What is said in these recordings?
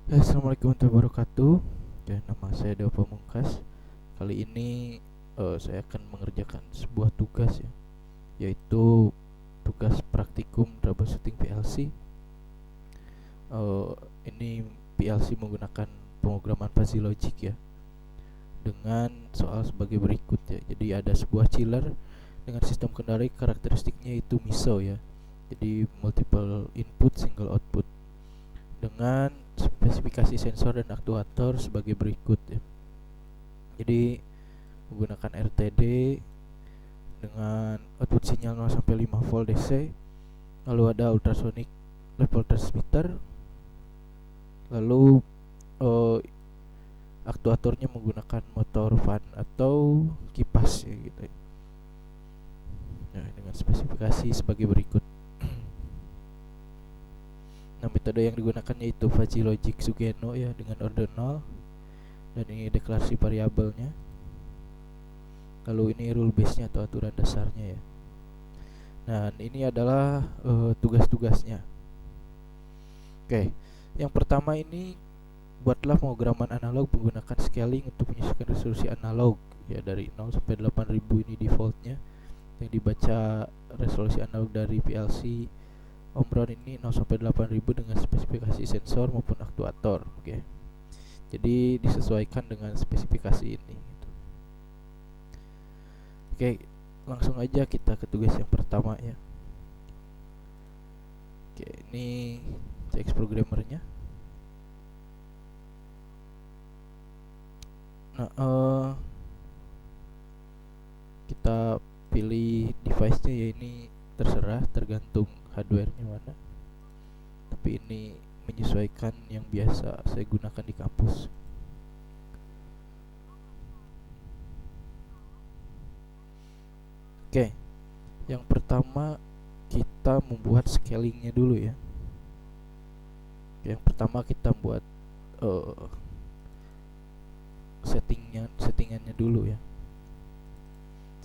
Assalamualaikum warahmatullahi wabarakatuh. Nama saya Dewa Pamungkas. Kali ini saya akan mengerjakan sebuah tugas ya, yaitu tugas praktikum troubleshooting PLC. Eh, ini PLC menggunakan pemrograman fuzzy logic ya, dengan soal sebagai berikut ya. Jadi ada sebuah chiller dengan sistem kendali karakteristiknya itu MISO ya. Jadi multiple input single output, dengan spesifikasi sensor dan aktuator sebagai berikut ya. Jadi menggunakan RTD dengan output sinyal 0 sampai 5 volt DC, lalu ada ultrasonic level transmitter, lalu uh, aktuatornya menggunakan motor fan atau kipas ya gitu ya. Nah, dengan spesifikasi sebagai berikut. Nah, metode yang digunakan yaitu fuzzy logic Sugeno ya, dengan order 0, dan ini deklarasi variabelnya. Lalu ini rule base-nya atau aturan dasarnya ya. Nah, ini adalah tugas-tugasnya. Oke, yang pertama ini buatlah pemrograman analog menggunakan scaling untuk menyesuaikan resolusi analog ya, dari 0 sampai 8000 ini defaultnya. Yang dibaca resolusi analog dari PLC Omron ini 0 sampai 8000 dengan spesifikasi sensor maupun aktuator. Oke. Jadi disesuaikan dengan spesifikasi ini gitu. Oke, langsung aja kita ke tugas yang pertama ya. Oke, ini CX programmernya. Nah, kita pilih device-nya ya, ini terserah tergantung hardware-nya mana. Tapi ini menyesuaikan yang biasa saya gunakan di kampus. Oke, yang pertama kita membuat scalingnya dulu ya. Yang pertama kita buat settingannya dulu ya.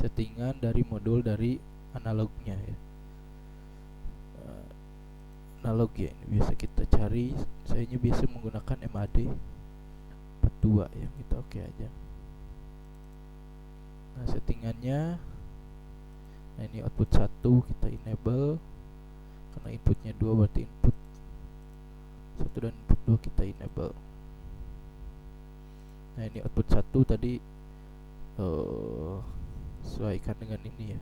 Settingan dari modul dari analognya ya. Analog ya, ini biasa kita cari. Saya biasa menggunakan MAD 42 ya, kita oke aja. Nah, settingannya, nah ini output 1 kita enable, karena inputnya 2 berarti input 1 dan input 2 kita enable. Nah, ini output 1 tadi sesuaikan dengan ini ya.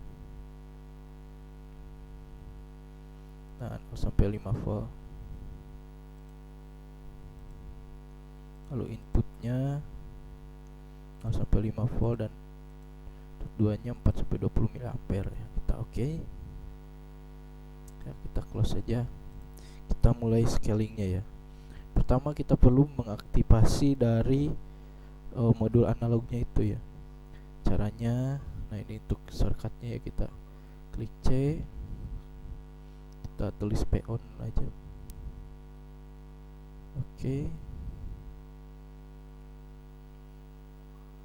Nah, 0 sampai 5 volt. Lalu inputnya 0 sampai 5 volt dan duanya 4 sampai 20 mA ya. Kita oke. Ya, kita close saja. Kita mulai scalingnya ya. Pertama kita perlu mengaktifasi dari modul analognya itu ya. Caranya, nah ini untuk shortcutnya ya, kita klik C, kita tulis P on aja. Oke.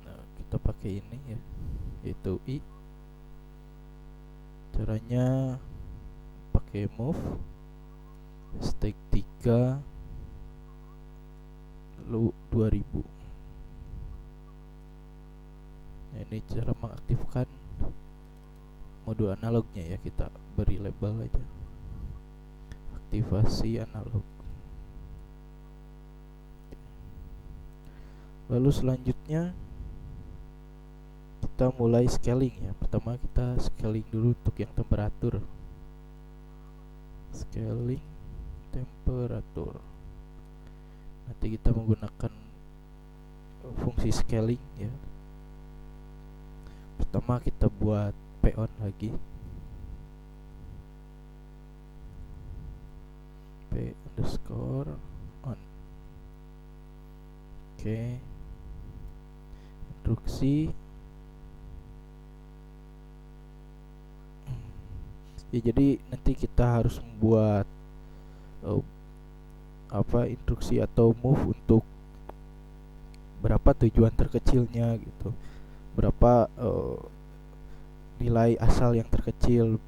Nah, kita pakai ini ya, yaitu I. Caranya pakai move stake 3 lalu 2000. Nah, ini cara mengaktifkan modul analognya ya, kita beri label aja, aktivasi analog. Lalu selanjutnya kita mulai scaling ya. Pertama kita scaling dulu untuk yang temperatur. Scaling temperatur. Nanti kita menggunakan fungsi scaling ya. Pertama kita buat P on lagi. P underscore on. Oke. Instruksi. Ya, jadi nanti kita harus membuat instruksi atau move untuk berapa tujuan terkecilnya gitu, berapa nilai asal yang terkecil,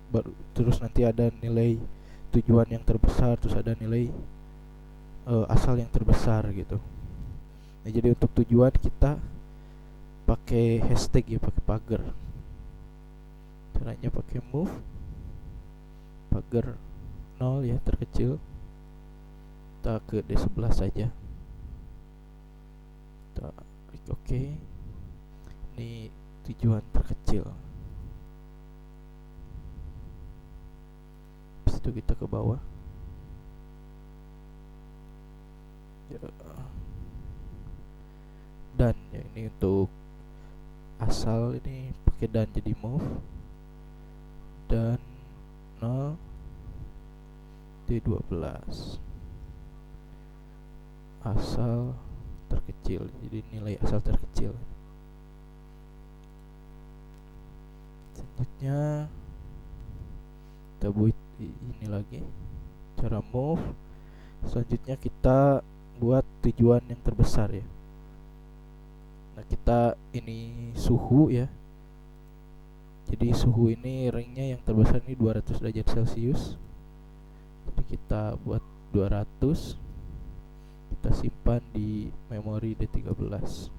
terus nanti ada nilai tujuan yang terbesar, terus ada nilai asal yang terbesar gitu. Nah, jadi untuk tujuan kita pakai hashtag ya, pakai pagar. Caranya pakai move pagar 0 ya, terkecil. Kita ke D11 saja. Kita klik OK. Ini tujuan terkecil. Habis itu kita ke bawah. Ya. Dan ya, ini untuk asal ini pakai dan, jadi move dan 0 D12 asal terkecil, jadi nilai asal terkecil. Selanjutnya kita buat ini lagi, cara move. Selanjutnya kita buat tujuan yang terbesar ya. Nah, kita ini suhu ya. Jadi suhu ini ringnya yang terbesar ini 200 derajat Celcius. Jadi kita buat 200. Kita simpan di memori D13.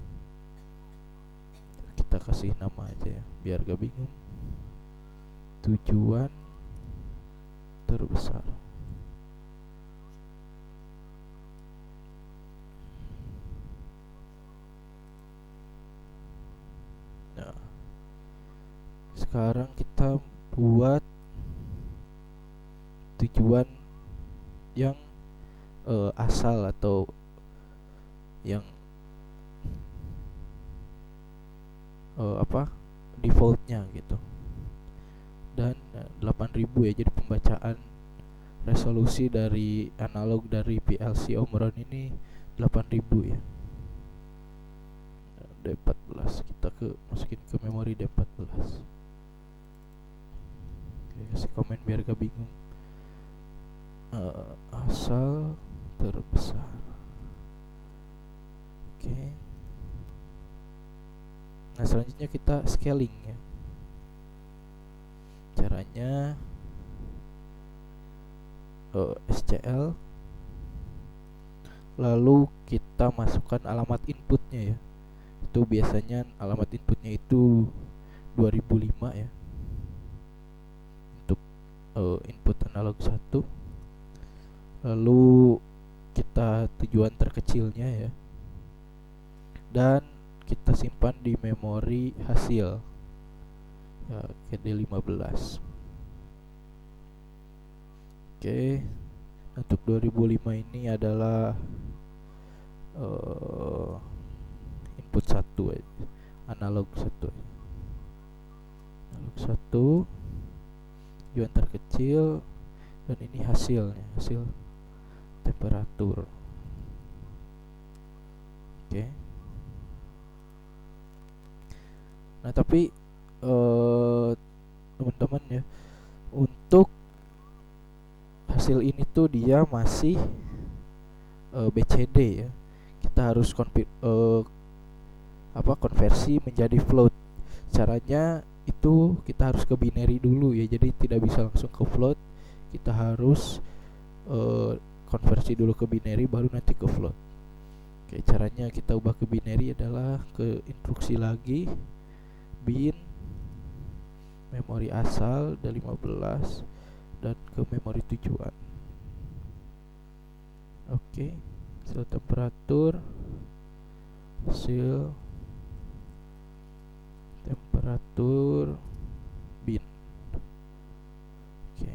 Kita kasih nama aja ya, biar gak bingung. Tujuan terbesar. Nah, sekarang kita buat tujuan yang asal atau yang defaultnya gitu. Dan 8000 ya, jadi pembacaan resolusi dari analog dari PLC Omron ini 8000 ya. D14 kita masukin ke memori D14. Oke, kasih komen biar gak bingung. Asal terbesar. Oke. Nah, selanjutnya kita scaling ya. Caranya SCL, lalu kita masukkan alamat inputnya ya. Itu biasanya alamat inputnya itu 2005 ya, untuk input analog 1. Lalu kita tujuan terkecilnya ya, dan kita simpan di memori hasil ya, KD15. Oke, untuk 2005 ini adalah input 1 aja, analog 1 aja. Analog 1 tujuan terkecil, dan ini hasilnya, hasil temperatur. Oke. Nah, tapi teman-teman ya, untuk hasil ini tuh dia masih BCD ya. Kita harus konversi menjadi float. Caranya itu kita harus ke binary dulu ya. Jadi tidak bisa langsung ke float. Kita harus konversi dulu ke binary baru nanti ke float. Oke, caranya kita ubah ke binary adalah ke instruksi lagi, bin memori asal D15 dan ke memori tujuan. Oke, hasil temperatur, hasil temperatur bin. Oke.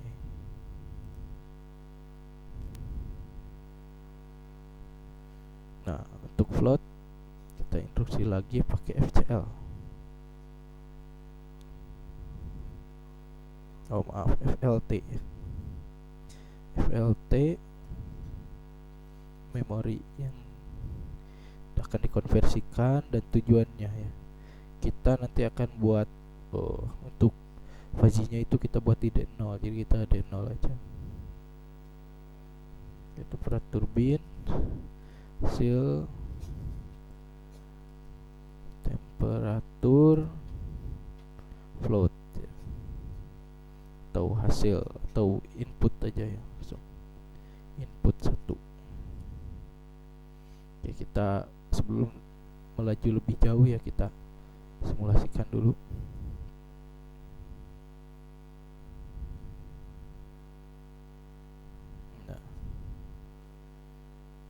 Nah, untuk float kita instruksi lagi pakai FCL. Oh maaf, FLT. FLT memori yang akan dikonversikan dan tujuannya ya. Kita nanti akan buat untuk fazinya itu kita buat di D0, jadi kita D0 aja. Temperatur bin, hasil temperatur float ya. Atau hasil atau input aja ya, langsung input 1. kita sebelum melaju lebih jauh ya, kita simulasikan dulu.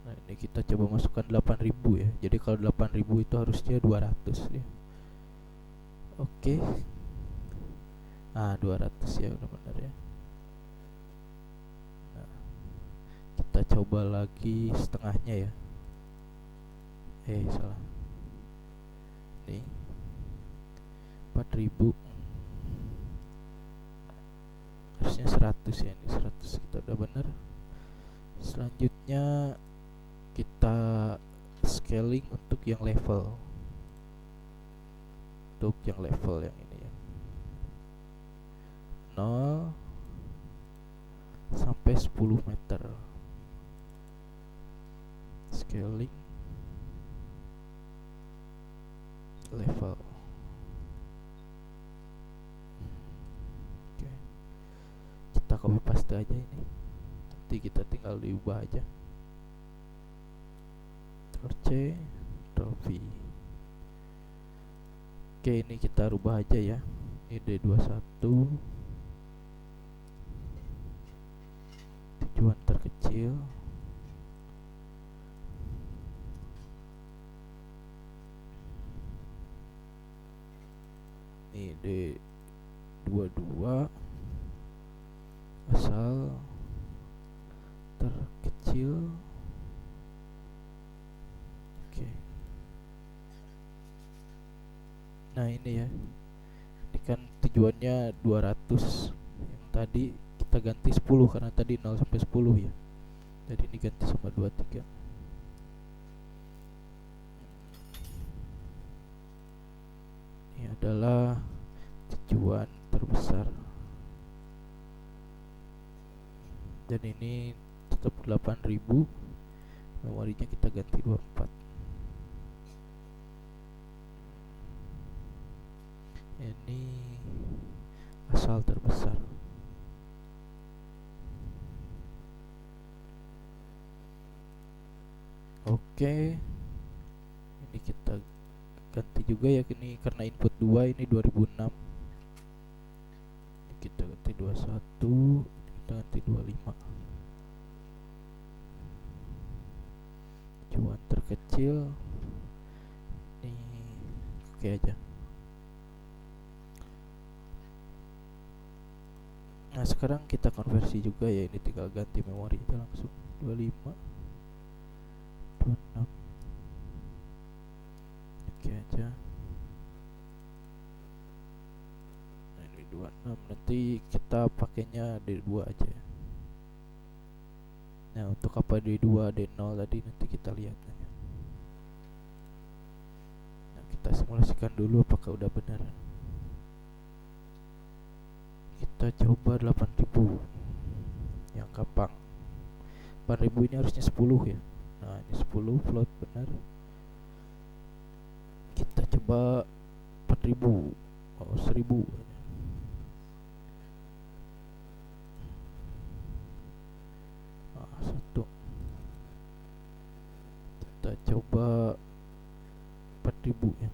Nah, ini kita coba masukkan 8.000 ya. Jadi kalau 8.000 itu harusnya 200 ya. Oke. Nah, 200 ya, benar-benar ya. Nah, kita coba lagi setengahnya ya. Salah. Nih. 4.000. Harusnya 100 ya, ini 100 kita udah benar. Selanjutnya kita scaling untuk yang level. Untuk yang level yang ini ya. 0 sampai 10 meter. Scaling level. Oke. Kita copy paste aja ini. Nanti kita tinggal diubah aja. C, Ctrl V. Oke, ini kita rubah aja ya. Ini D21. Tujuan terkecil. Ini D22. Asal terkecil. Nah, ini ya. Ini kan tujuannya 200. Yang tadi kita ganti 10 karena tadi 0 sampai 10 ya. Jadi ini ganti sama 23. Ini adalah tujuan terbesar. Dan ini tetap 8.000. Memorinya kita ganti 24. Ini asal terbesar. Oke. Ini kita ganti juga ya, ini karena input 2 ini 2006. Ini kita ganti 21, kita ganti 25. Tujuan terkecil ini oke aja. Nah, sekarang kita konversi juga ya, ini tinggal ganti memori aja langsung. 25 26 oke aja. Nah, ini 26, nanti kita pakainya D2 aja ya. Nah, untuk apa D2 D0 tadi nanti kita lihat aja. Nah, kita simulasikan dulu apakah udah benar. Kita coba 8.000 yang gampang. 8.000 ini harusnya 10 ya. Nah, ini 10 float benar. Kita coba 4.000. Oh, 1.000. Nah, 1. Kita coba 4.000 ya.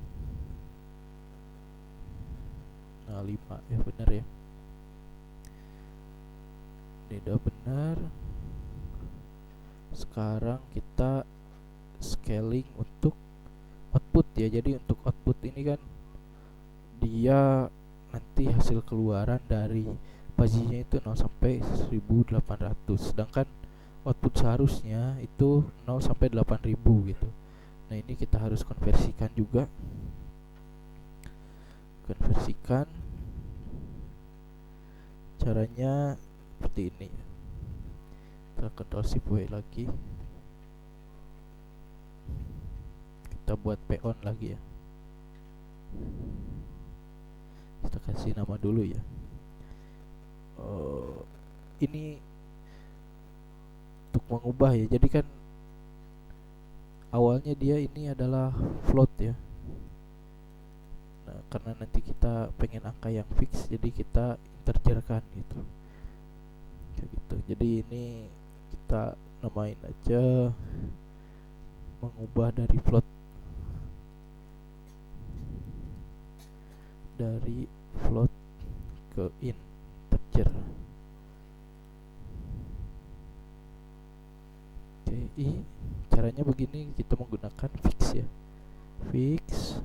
Nah, 5 ya, benar ya. Ini udah benar. Sekarang kita scaling untuk output ya. Jadi untuk output ini kan dia nanti hasil keluaran dari posisinya itu 0 sampai 1800, sedangkan output seharusnya itu 0 sampai 8000 gitu. Nah, ini kita harus konversikan juga. Konversikan caranya seperti ini. Kita Ctrl Shift W lagi. Kita buat peon lagi ya. Kita kasih nama dulu ya. Ini untuk mengubah ya. Jadi kan awalnya dia ini adalah float ya. Nah, karena nanti kita pengen angka yang fix, jadi kita integerkan gitu. Kayak gitu. Jadi ini kita namain aja mengubah dari float ke integer. Oke, caranya begini, kita menggunakan fix ya. Fix,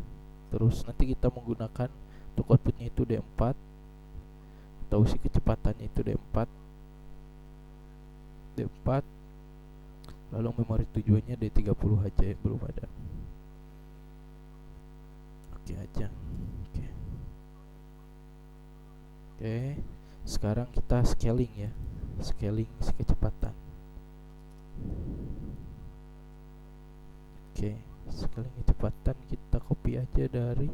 terus nanti kita menggunakan untuk outputnya itu D4 atau si kecepatannya itu D4, lalu memori tujuannya D30 aja yang belum ada. Oke aja. Oke, sekarang kita scaling ya, scaling si kecepatan. Oke, scaling kecepatan kita copy aja dari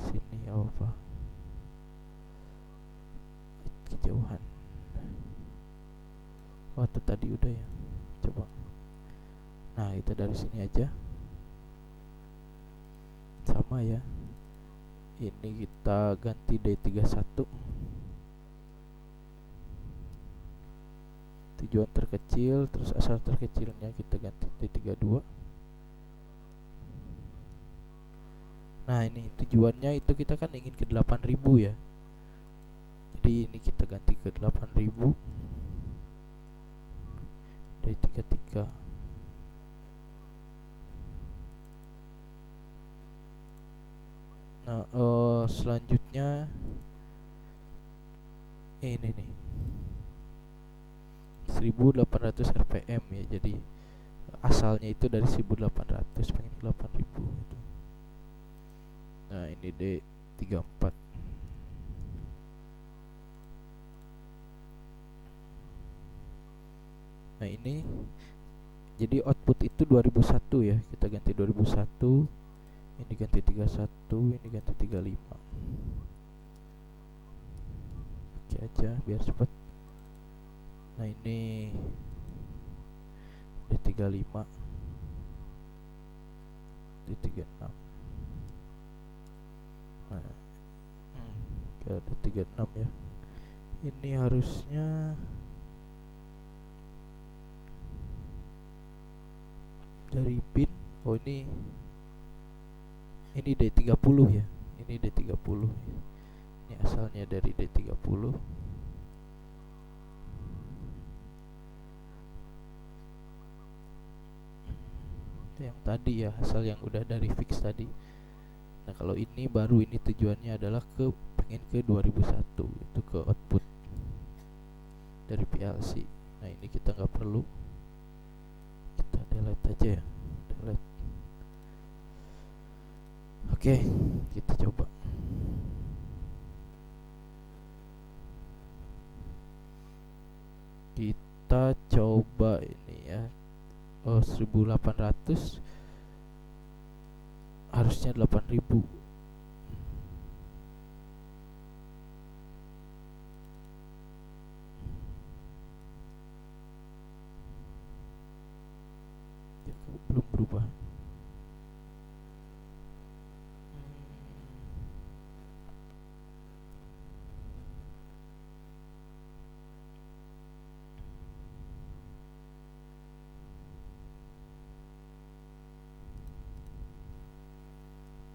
sini apa kejauhan. Oh, itu tadi udah ya, coba. Nah, itu dari sini aja sama ya. Ini kita ganti D31, tujuan terkecil, terus asal terkecilnya kita ganti D32. Nah, ini tujuannya itu kita kan ingin ke 8000 ya, jadi ini kita ganti ke 8000 D33. Nah, selanjutnya ini nih 1800 rpm ya, jadi asalnya itu dari 1800 pengen 8000 gitu. Nah, ini D34. Nah, ini jadi output itu 2001 ya, kita ganti 2001, ini ganti 31, ini ganti 35. Oke aja biar cepat. Nah, ini D35, D36. Nah, D36 ya. Ini harusnya dari pin. Oh, ini D30 ya. Ini D30. Ini asalnya dari D30. Yang tadi ya, asal yang udah dari fix tadi. Nah, kalau ini baru, ini tujuannya adalah pengen ke 2001, itu ke output dari PLC. Nah, ini kita nggak perlu, kita delete aja ya, delete. Oke, kita coba. Kita coba ini ya. 1800 harusnya 8000. Ya, belum berubah.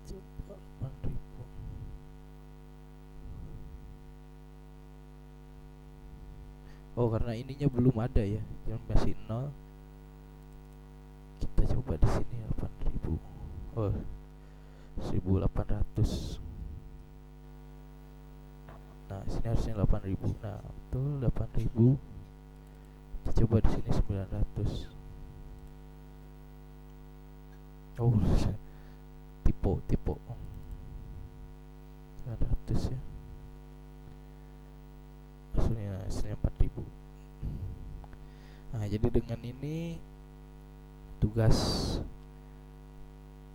Coba 8000. Oh, karena ininya belum ada ya, yang masih 0. Kita coba di sini 8000. Oh, 1800. Nah, sini harusnya 8000. Nah, betul 8000. Kita coba di sini 900. Oh, tipe 900 ya. Hasilnya 4000. Nah, jadi dengan ini tugas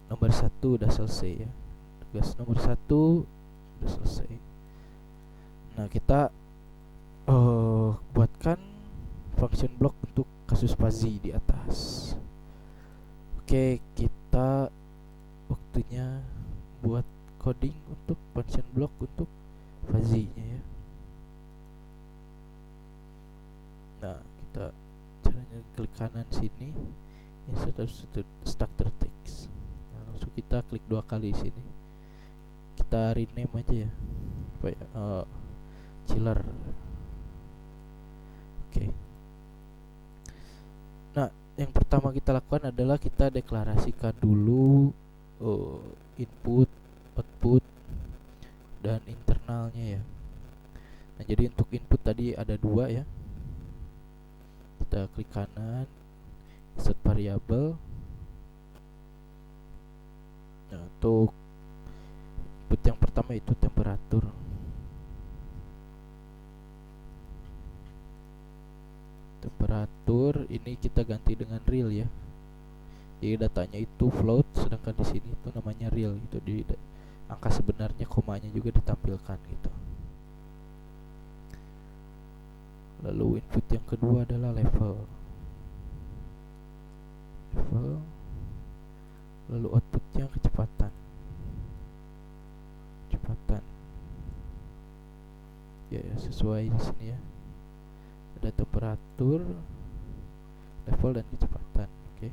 nomor 1 udah selesai ya. Tugas nomor 1 udah selesai. Nah, kita buatkan function block untuk kasus fuzzy di atas. Oke, kita waktunya buat coding untuk function block untuk fuzzy-nya ya. Nah, kita caranya klik kanan sini, insert structure text. Nah, langsung kita klik 2 kali di sini. Kita rename aja ya, apa ya, chiller. Oke. Nah, yang pertama kita lakukan adalah kita deklarasikan dulu input, output, dan internalnya ya. Nah, jadi untuk input tadi ada 2 ya. Kita klik kanan, insert variable. Nah, untuk input yang pertama itu temperatur. Temperatur ini kita ganti dengan real ya. Jadi datanya itu float, sedangkan di sini itu namanya real gitu. Di angka sebenarnya komanya juga ditampilkan gitu. Lalu input yang kedua adalah level. Lalu outputnya kecepatan. Ya, sesuai di sini ya. Ada temperatur, level, dan kecepatan. Oke.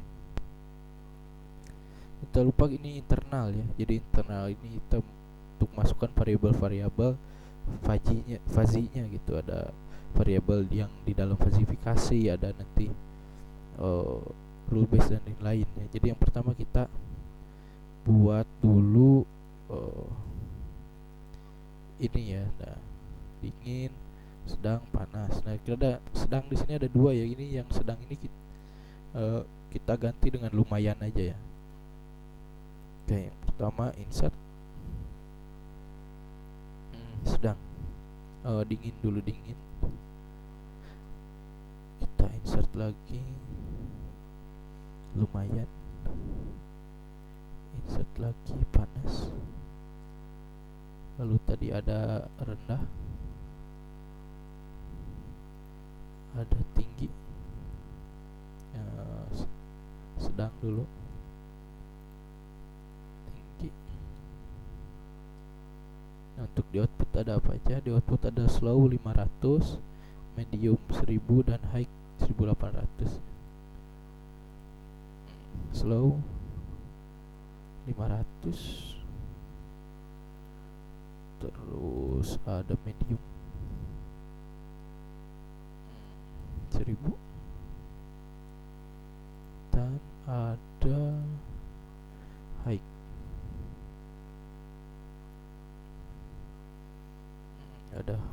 Kita lupa ini internal ya. Jadi internal ini kita untuk masukkan variabel-variabel fuzzy-nya gitu. Ada variabel yang di dalam fazifikasi, ada nanti rule base dan lain-lain ya. Jadi yang pertama kita buat dulu ini ya. Nah, dingin, sedang, panas. Nah, ada sedang di sini ada 2 ya. Ini yang sedang ini kita ganti dengan lumayan aja ya. Oke, yang pertama insert sedang, dingin dulu, dingin. Kita insert lagi lumayan, insert lagi panas. Lalu tadi ada rendah, ada tinggi, sedang dulu, tinggi. Nah, untuk di output ada apa aja? Di output ada slow 500, medium 1000, dan high 1800. Slow 500, terus ada medium 1000, dan ada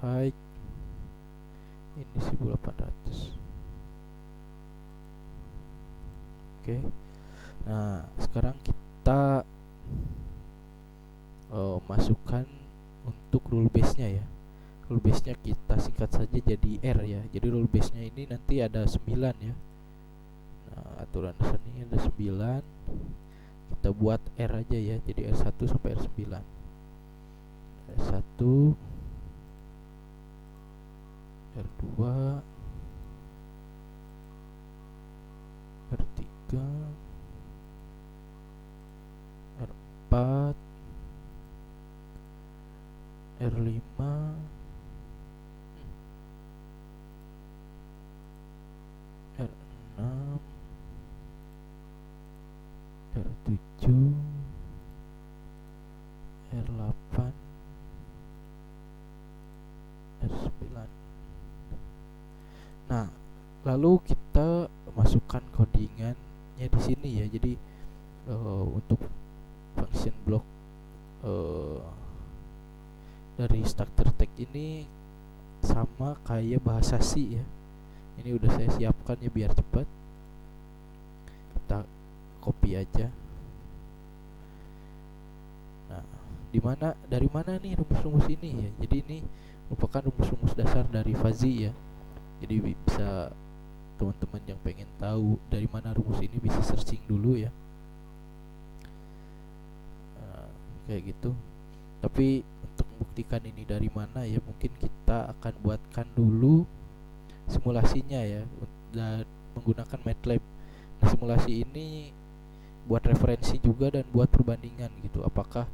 high ini 1800. Oke. Nah, sekarang kita masukkan untuk rule base-nya ya. Rule base-nya kita singkat saja jadi R ya. Jadi rule base-nya ini nanti ada 9 ya. Nah, aturan dasarnya ada 9. Kita buat R aja ya. Jadi R1 sampai R9. R1, R2, R3, R4, R5, R6, R7, R8, R9. Nah, lalu kita masukkan codingannya di sini ya. Jadi untuk function block dari structure text ini sama kayak bahasa C ya. Ini udah saya siapkan ya biar cepat. Kita copy aja. Nah, dari mana nih rumus-rumus ini ya? Jadi ini merupakan rumus-rumus dasar dari fuzzy ya. Jadi bisa teman-teman yang pengen tahu dari mana rumus ini bisa searching dulu ya. Nah, kayak gitu. Tapi untuk membuktikan ini dari mana ya, mungkin kita akan buatkan dulu simulasinya ya, dan menggunakan MATLAB. Nah, simulasi ini buat referensi juga dan buat perbandingan gitu. Apakah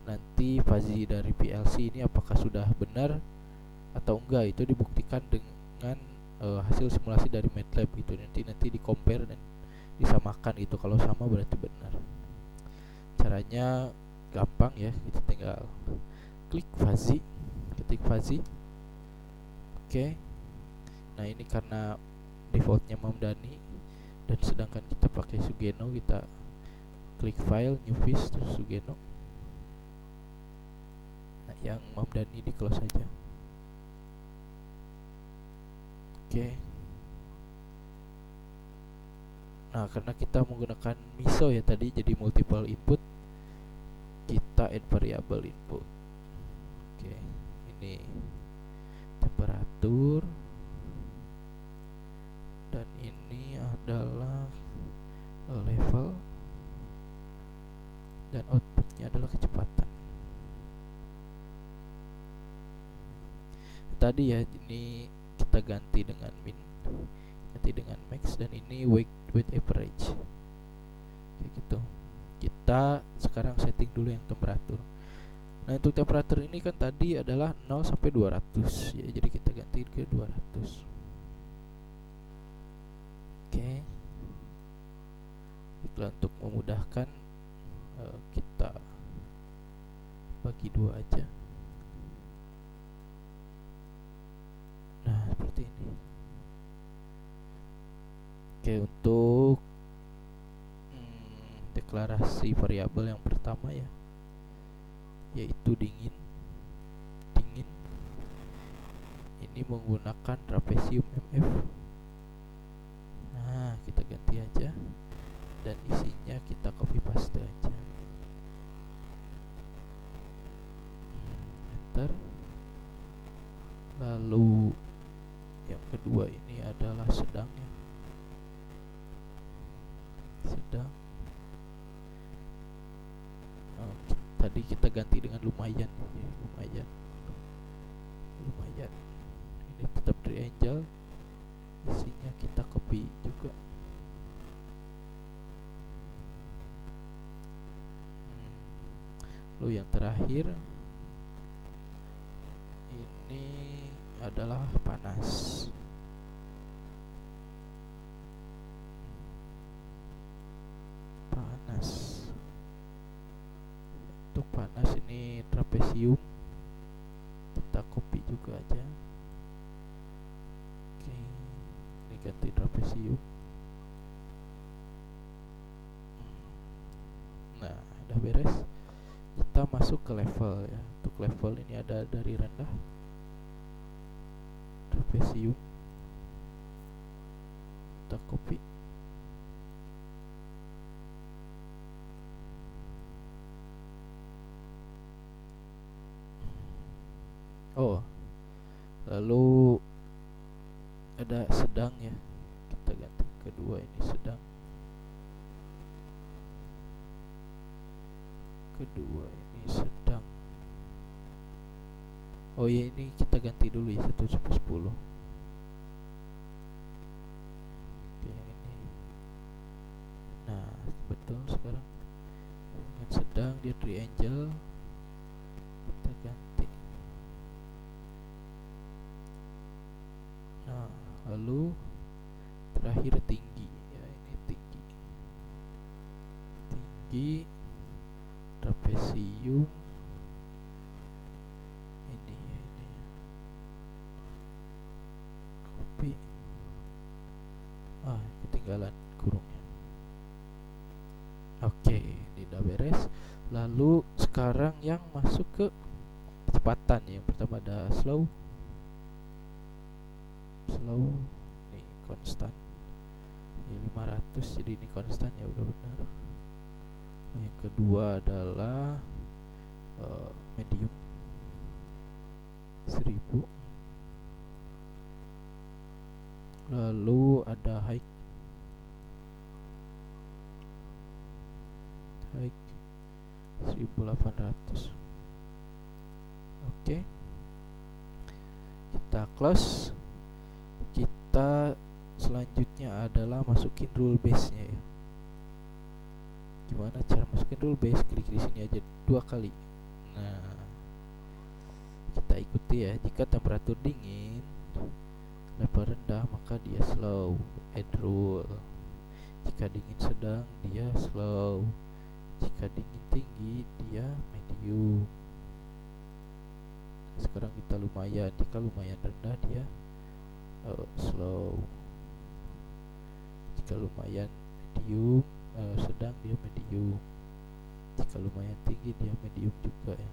nanti fuzzy dari PLC ini apakah sudah benar atau enggak, itu dibuktikan dengan hasil simulasi dari MATLAB gitu. Nanti di compare dan disamakan gitu. Kalau sama berarti benar. Caranya gampang ya, kita tinggal klik fuzzy, ketik fuzzy. Oke. Nah ini karena defaultnya Mamdani dan sedangkan kita pakai Sugeno, kita klik file, new fish, terus Sugeno. Nah yang Mamdani di close saja. Oke. Nah karena kita menggunakan miso ya tadi, jadi multiple input, kita add variable input. Oke, ini temperatur dan ini adalah level dan outputnya adalah kecepatan. Tadi ya, ini kita ganti dengan min, ganti dengan max, dan ini weight average kayak gitu. Kita sekarang setting dulu yang temperatur. Nah untuk temperatur ini kan tadi adalah 0 sampai 200 ya, jadi kita ganti ke 200. Oke. Baiklah, untuk memudahkan kita bagi dua aja. Nah seperti ini. Oke, untuk deklarasi variabel yang pertama ya, yaitu dingin. Dingin ini menggunakan trapesium MF. Nah kita ganti aja, dan isinya kita copy paste aja. Enter. Lalu yang kedua ini adalah sedang ya, sedang. Tadi kita ganti dengan lumayan ya, lumayan. Ini tetap triangle, isinya kita copy juga. Lalu yang terakhir ini adalah panas. Untuk panas ini trapesium, kita copy juga aja. Oke, ini ganti trapesium. Nah udah beres, kita masuk ke level ya. Untuk level ini ada dari rendah, trapesium, kita copy. Oh, lalu ada sedang ya, kita ganti kedua ini sedang. Kedua ini sedang. Oh ya, ini kita ganti dulu ya, 1 sampai 10. Oke, yang ini. Nah betul, sekarang dengan sedang dia triangle, kita ganti. Nah lalu terakhir tinggi ya, ini tinggi trapesium ini ya, ini copy. Ketinggalan kurungnya. Oke, ini udah beres. Lalu sekarang yang masuk ke kecepatan ya. Yang pertama ada slow, ini konstan ini 500, jadi ini konstan ya, udah benar. Yang kedua adalah medium 1000. Lalu ada high 1800. Oke, kita close. Kita selanjutnya adalah masukin rule base nya ya. Gimana cara masukin rule base? Klik di sini aja 2 kali. Nah kita ikuti ya. Jika temperatur dingin, level rendah, maka dia slow, add rule. Jika dingin sedang, dia slow. Jika dingin tinggi, dia medium. Sekarang kita lumayan. Jika lumayan rendah, dia slow. Jika lumayan medium, sedang, dia medium. Jika lumayan tinggi, dia medium juga ya.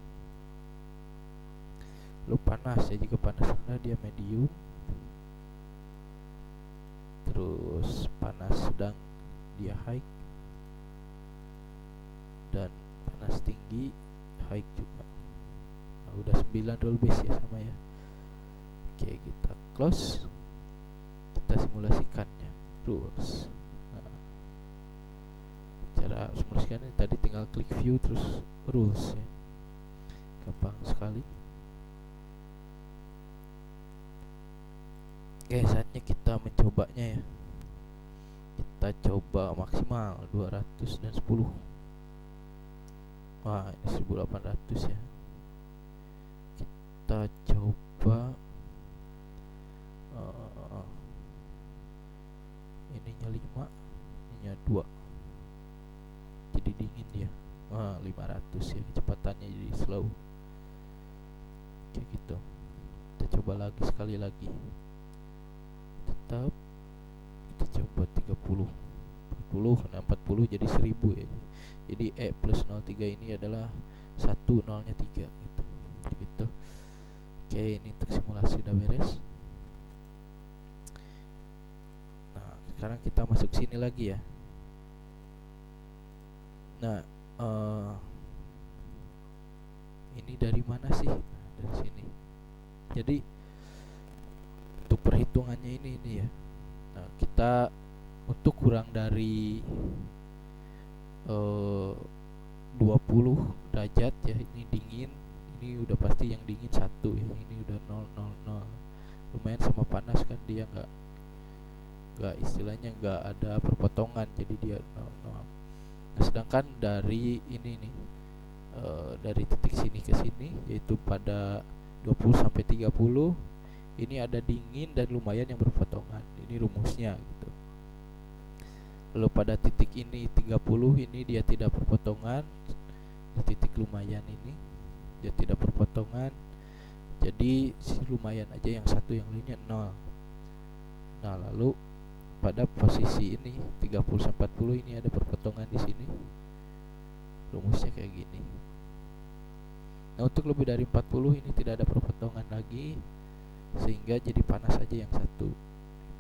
Lalu panas ya, jika panas rendah dia medium. Terus panas sedang dia high, dan panas tinggi high juga. Nah, udah 9 rule base ya, sama ya. Oke, kita close, kita simulasikannya rules. Nah, cara simulasikannya tadi tinggal klik view terus rules ya, gampang sekali. Oke, saatnya kita mencobanya ya. Kita coba maksimal 200 dan 10. Wah, ini 1800 ya. Kita coba ininya 5, ininya 2. Jadi dingin dia. 500 ya, kecepatannya jadi slow. Kayak gitu. Kita coba lagi sekali lagi. Tetap kita coba 30, 40, karena 40 jadi 1000 ya. Jadi E plus 03 ini adalah 1, 0-nya 3 gitu. Gitu. Oke, ini untuk simulasi udah beres. Nah, sekarang kita masuk sini lagi ya. Nah, ini dari mana sih? Nah, dari sini. Jadi untuk perhitungannya ini ya. Nah, kita untuk kurang dari 20 derajat ya, ini dingin. Ini udah pasti yang dingin 1 ya. Ini udah 000. Lumayan sama panas kan, dia nggak istilahnya nggak ada perpotongan, jadi dia 0. Nah, sedangkan dari ini nih, dari titik sini ke sini, yaitu pada 20 sampai 30, ini ada dingin dan lumayan yang berpotongan. Ini rumusnya gitu. Lalu pada titik ini 30, ini dia tidak berpotongan. Di titik lumayan ini dia tidak berpotongan. Jadi lumayan aja yang 1, yang lainnya 0. Nah, lalu pada posisi ini 30 sampai 40 ini ada perpotongan di sini. Rumusnya kayak gini. Nah, untuk lebih dari 40 ini tidak ada perpotongan lagi, sehingga jadi panas aja yang 1,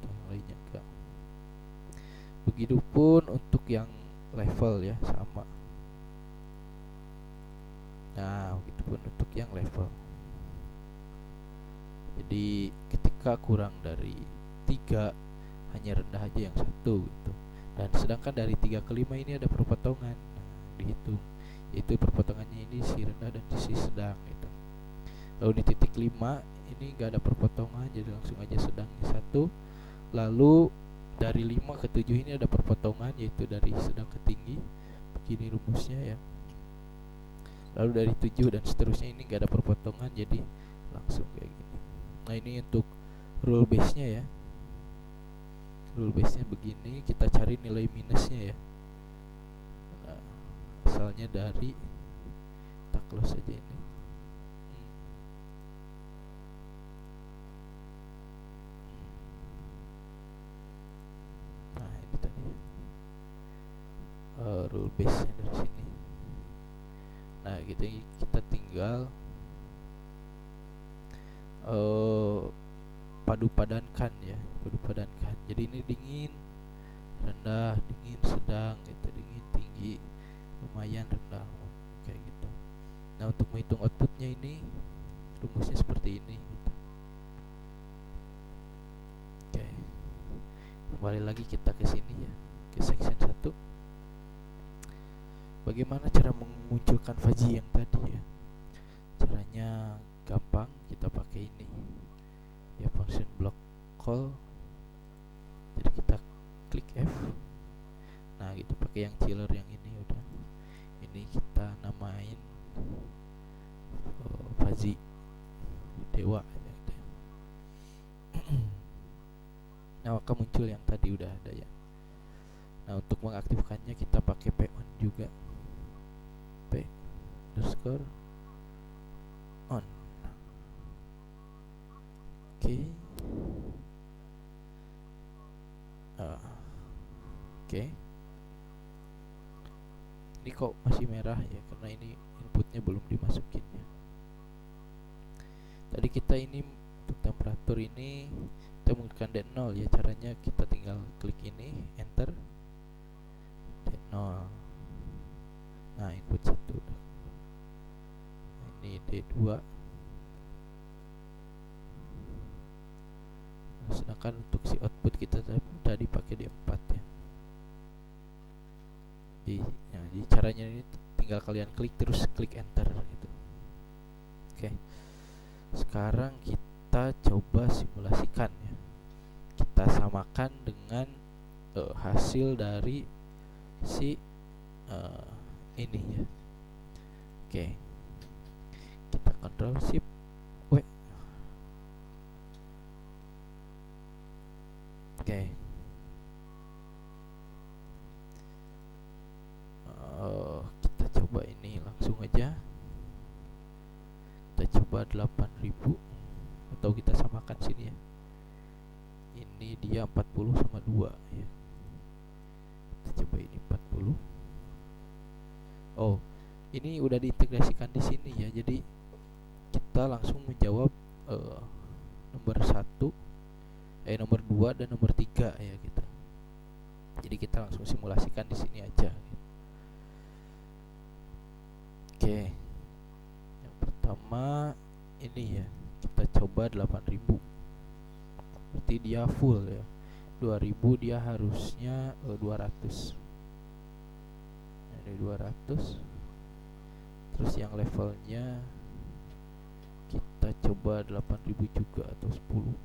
yang lainnya enggak. Begitupun untuk yang level ya, sama. Nah, begitupun untuk yang level. Jadi ketika kurang dari 3, hanya rendah aja yang 1 gitu. Dan sedangkan dari 3 ke 5 ini ada perpotongan. Nah, dihitung, yaitu perpotongannya ini si rendah dan si sedang gitu. Lalu di titik 5 ini gak ada perpotongan, jadi langsung aja sedangnya 1. Lalu dari 5 ke 7 ini ada perpotongan, yaitu dari sedang ke tinggi. Begini rumusnya ya. Lalu dari 7 dan seterusnya ini gak ada perpotongan, jadi langsung kayak gini. Nah, ini untuk rule base nya ya. Rule base nya begini, kita cari nilai minusnya ya. Nah, asalnya dari, kita close aja ini. Nah, ini tadi rule base nya dari sini. Nah, gitu, kita tinggal padu-padankan ya, padu-padankan. Jadi ini dingin, rendah, dingin, sedang gitu, dingin, tinggi, lumayan, rendah, kayak gitu. Nah, untuk menghitung outputnya ini rumusnya seperti ini gitu. Oke, kembali lagi kita ke sini ya, ke section 1. Bagaimana cara memunculkan fuzzy yang tadi ya? Caranya gampang, kita pakai ini ya, function block call. Jadi kita klik F. Nah, gitu, pakai yang chiller yang ini udah. Ini kita namain fuzzy dewa gitu. Nah, maka muncul yang tadi udah ada ya. Nah, untuk mengaktifkannya kita pakai p-on juga, p_on. Oke. Oke. Ini kok masih merah ya, karena ini inputnya belum dimasukin ya. Tadi kita ini untuk temperatur ini kita menggunakan D0 ya. Caranya kita tinggal klik ini, enter, D0. Nah, input 1 udah. Ini D2. Nah, sedangkan untuk si output kita tadi pakai D4 ya. Jadi caranya ini tinggal kalian klik terus klik enter gitu. Oke. Sekarang kita coba simulasikan ya. Kita samakan dengan hasil dari si ini ya. Oke. Kita Ctrl Shift W. Oke. Kita coba ini langsung aja. Kita coba 8000 atau kita samakan sini ya. Ini dia 40 sama 2 ya. Kita coba ini 40. Oh, ini udah diintegrasikan di sini ya. Jadi kita langsung menjawab nomor 1, nomor 2 dan nomor 3 ya gitu. Jadi kita langsung simulasikan di sini aja. Oke. Yang pertama ini ya. Kita coba 8000. Berarti dia full ya. 2000 dia harusnya 200. Ini 200. Terus yang levelnya kita coba 8000 juga atau 10.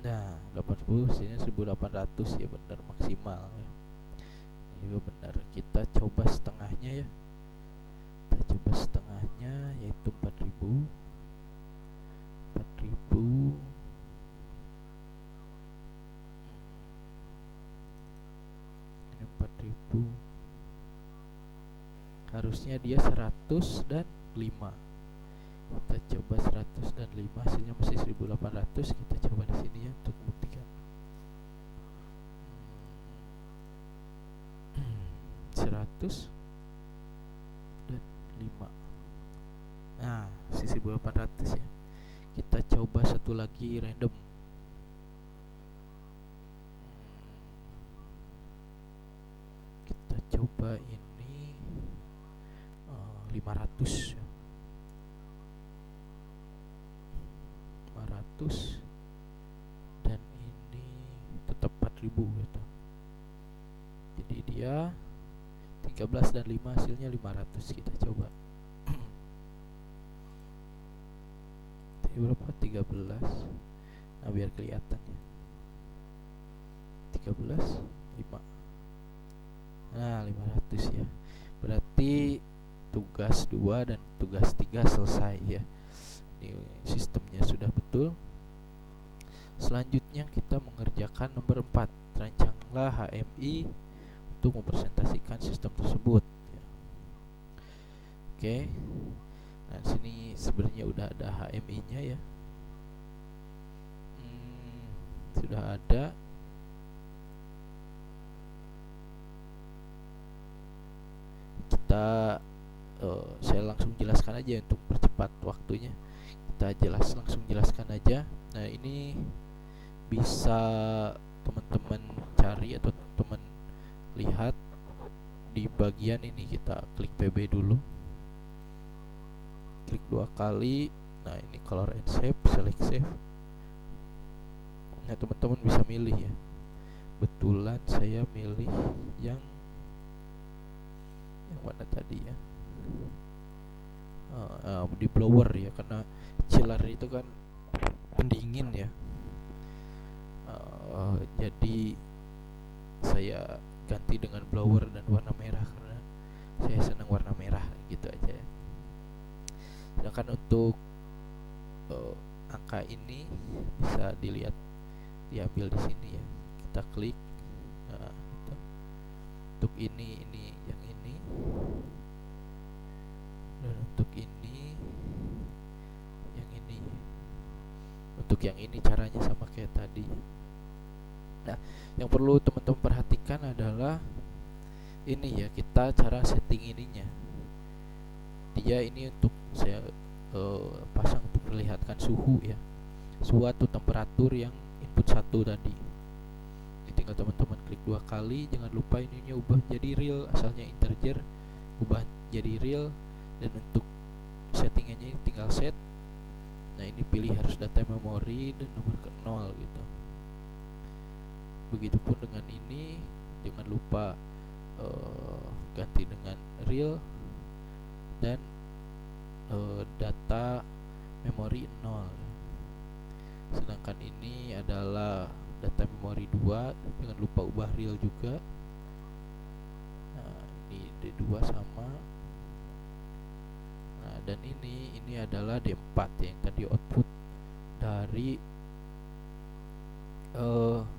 Nah, 80 sini 1800 ya, benar maksimal ya. Ini juga benar. Kita coba setengahnya ya. Kita coba setengahnya yaitu 4000. 4000. Ini 4000. Harusnya dia 100 dan 5. Kita coba 100 dan 5, hasilnya masih 1800. Kita coba di sini ya untuk membuktikan. 100 dan 5. Nah, sisi 1800 ya. Kita coba satu lagi random. Kita coba ini 500 ya. 500 dan ini tetap 4000 gitu. Jadi dia 13 dan 5 hasilnya 500. Kita coba. Ini berapa? 13. Nah, biar kelihatan ya. 13 5. Nah, 500 ya. Berarti tugas 2 dan tugas 3 selesai ya. Ini sistemnya sudah betul. Selanjutnya kita mengerjakan nomor 4. Rancanglah HMI untuk mempresentasikan sistem tersebut ya. Oke. Nah, sini sebenarnya udah ada HMI-nya ya. Sudah ada. Saya langsung jelaskan aja untuk percepat waktunya. Kita langsung jelaskan aja. Nah, ini bisa teman-teman cari atau teman lihat di bagian ini. Kita klik PB dulu, klik 2 kali. Nah, ini color and shape, select save. Nah, teman-teman bisa milih ya. Betulan saya milih yang mana tadi ya, di blower ya, karena chiller itu kan pendingin ya. Jadi saya ganti dengan blower dan warna merah karena saya senang warna merah gitu aja ya. Sedangkan untuk angka ini bisa dilihat, diambil di sini ya. Kita klik. Nah, itu. Untuk ini yang ini, dan untuk ini yang ini. Untuk yang ini caranya sama kayak tadi. Nah, yang perlu teman-teman perhatikan adalah ini ya, kita cara setting ininya. Dia ini untuk saya pasang untuk melihatkan suhu ya, suatu temperatur yang input satu tadi. Jadi tinggal teman-teman klik 2 kali, jangan lupa ininya ubah jadi real, asalnya integer ubah jadi real. Dan untuk settingannya ini tinggal set. Nah, ini pilih harus data memori dan nomor ke 0 gitu. Begitupun dengan ini, jangan lupa ganti dengan real dan data memori 0. Sedangkan ini adalah data memori 2, jangan lupa ubah real juga. Nah, ini D2 sama. Nah, dan ini adalah D4 yang tadi output dari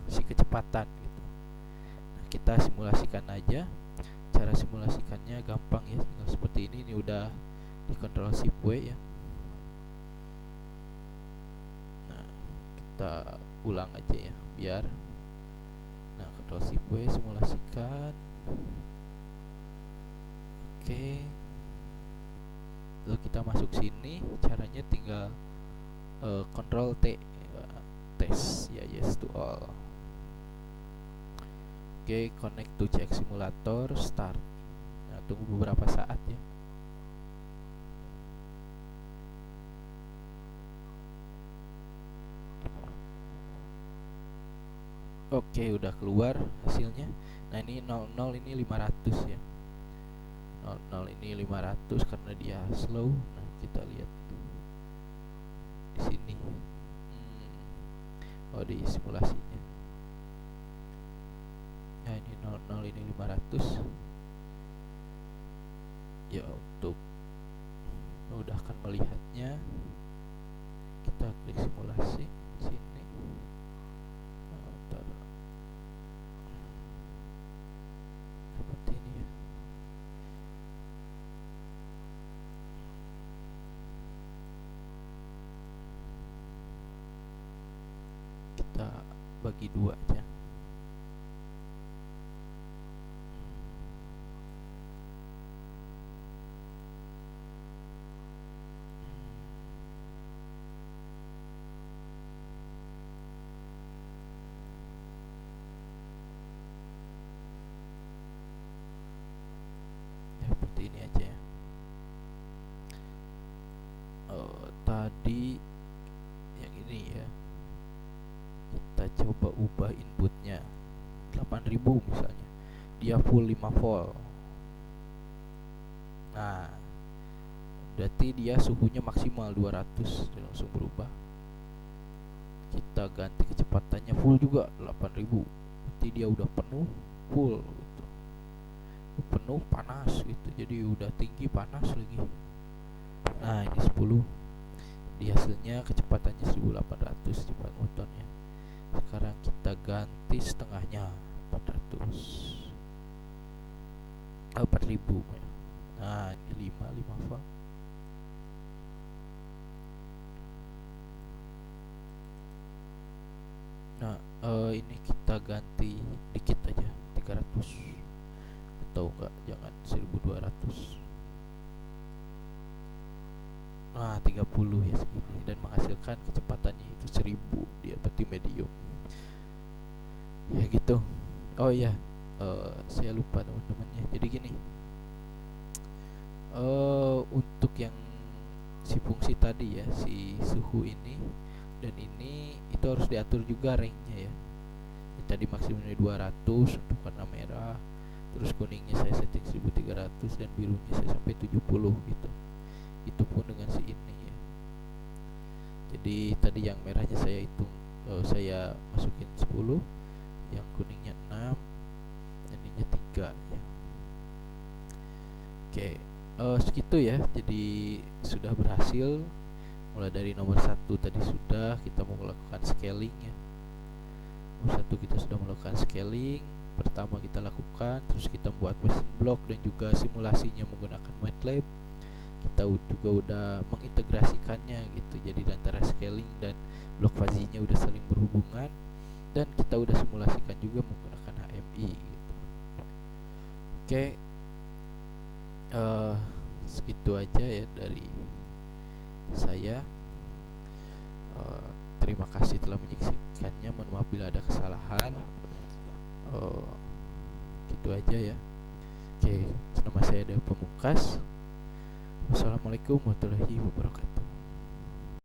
si kecepatan gitu. Nah, kita simulasikan aja. Cara simulasikannya gampang ya, tinggal seperti ini. Ini udah di Ctrl Shift W ya. Nah, kita ulang aja ya biar. Nah, Ctrl Shift W, simulasikan. Oke. Lalu kita masuk sini, caranya tinggal Ctrl T, tes ya, yes to all. Oke, connect to CX Simulator, start. Nah, tunggu beberapa saat ya. Oke, udah keluar hasilnya. Nah, ini 00, ini 500 ya. 00 ini 500 karena dia slow. Nah, kita lihat di sini. Oh, di simulasinya. Nah, ini 00, ini 500. Ya, untuk memudahkan melihatnya, kita klik simulasi sini. Seperti ini ya. Kita bagi 2 aja. Seperti ini aja ya. Tadi yang ini ya, kita coba ubah inputnya 8000 misalnya, dia full 5 volt. Nah, berarti dia suhunya maksimal 200, dia langsung berubah. Kita ganti kecepatannya full juga 8000, berarti dia udah penuh full gitu. Penuh panas gitu, jadi udah tinggi panas lagi. Nah, ini 10, di hasilnya kecepatannya 1800 cepat motornya. Sekarang kita ganti setengahnya 400, 4000 ya. Nah, ini 5 volt. Nah, ini kita ganti dikit aja 300, atau enggak, jangan 1200. Nah, 30 ya segini, dan menghasilkan kecepatannya itu 1000, dia berarti medium. Ya gitu. Oh iya, saya lupa teman-temannya. Jadi gini, untuk yang si fungsi tadi ya, si suhu ini dan ini, itu harus diatur juga range-nya ya. Tadi maksimumnya 200 untuk warna merah, terus kuningnya saya setting 1300, dan birunya saya sampai 70 gitu. Itu pun dengan si ini ya. Jadi tadi yang merahnya saya hitung, saya masukin 10, yang kuningnya 6, dan ininya 3 ya. Oke, segitu ya. Jadi sudah berhasil. Mulai dari nomor satu tadi sudah kita mau melakukan scaling ya. Nomor satu kita sudah melakukan scaling. Pertama kita lakukan, terus kita buat mesin block dan juga simulasinya menggunakan MATLAB. Kita juga udah mengintegrasikannya gitu. Jadi antara scaling dan block fuzzy-nya udah saling berhubungan, dan kita udah simulasikan juga menggunakan HMI gitu. Oke, segitu aja ya dari saya. Terima kasih telah menyaksikannya. Mohon maaf bila ada kesalahan. Gitu aja ya. Oke, nama saya Dewa Pamungkas. Wassalamualaikum warahmatullahi wabarakatuh.